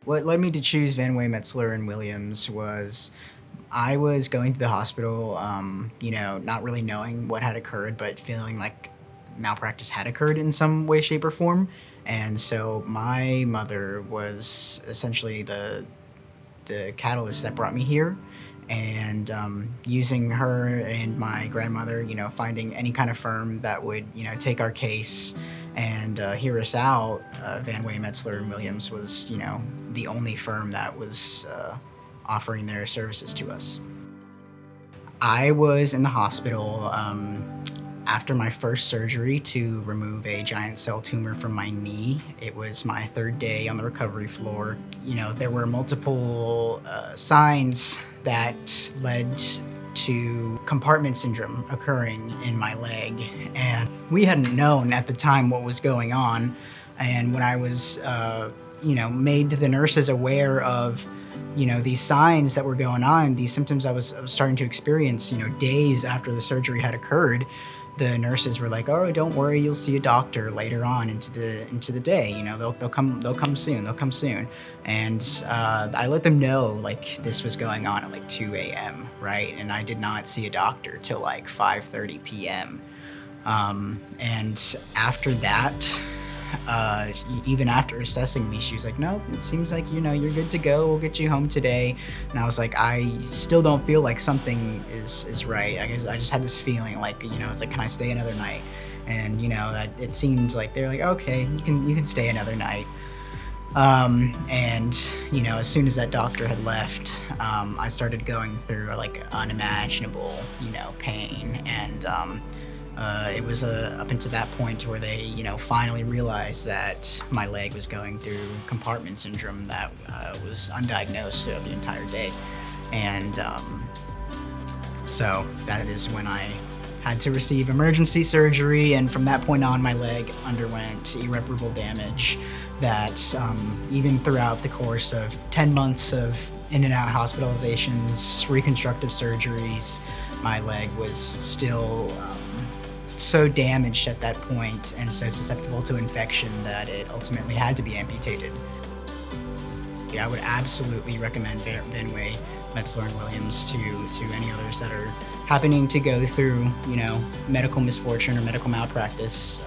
What led me to choose Wey Metzler and Williams was I was going to the hospital, not really knowing what had occurred, but feeling like malpractice had occurred in some way, shape, or form. And so my mother was essentially the catalyst that brought me here. And using her and my grandmother, finding any kind of firm that would, take our case and hear us out, Wey Metzler and Williams was, the only firm that was offering their services to us. I was in the hospital after my first surgery to remove a giant cell tumor from my knee. It was my third day on the recovery floor. There were multiple signs that led to compartment syndrome occurring in my leg, and we hadn't known at the time what was going on. And when I was, made the nurses aware of, these signs that were going on, these symptoms I was starting to experience, days after the surgery had occurred, the nurses were like, "Oh, don't worry, you'll see a doctor later on into the day. They'll come soon." And I let them know like this was going on at like 2 a.m. right, and I did not see a doctor till like 5:30 p.m. And after that, even after assessing me, she was like, "No, it seems like you're good to go. We'll get you home today." And I was like, I still don't feel like something is right. I guess I just had this feeling like, it's like, can I stay another night? And that it seemed like they're like, "Okay, you can stay another night." And as soon as that doctor had left, I started going through like unimaginable pain, and it was up until that point where they, finally realized that my leg was going through compartment syndrome that was undiagnosed throughout the entire day. And so that is when I had to receive emergency surgery, and from that point on, my leg underwent irreparable damage that even throughout the course of 10 months of in and out hospitalizations, reconstructive surgeries, my leg was still so damaged at that point and so susceptible to infection that it ultimately had to be amputated. Yeah, I would absolutely recommend Wey Metzler and Williams to any others that are happening to go through, medical misfortune or medical malpractice.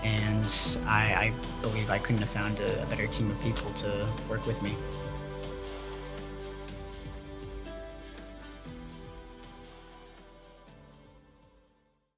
And I believe I couldn't have found a better team of people to work with me.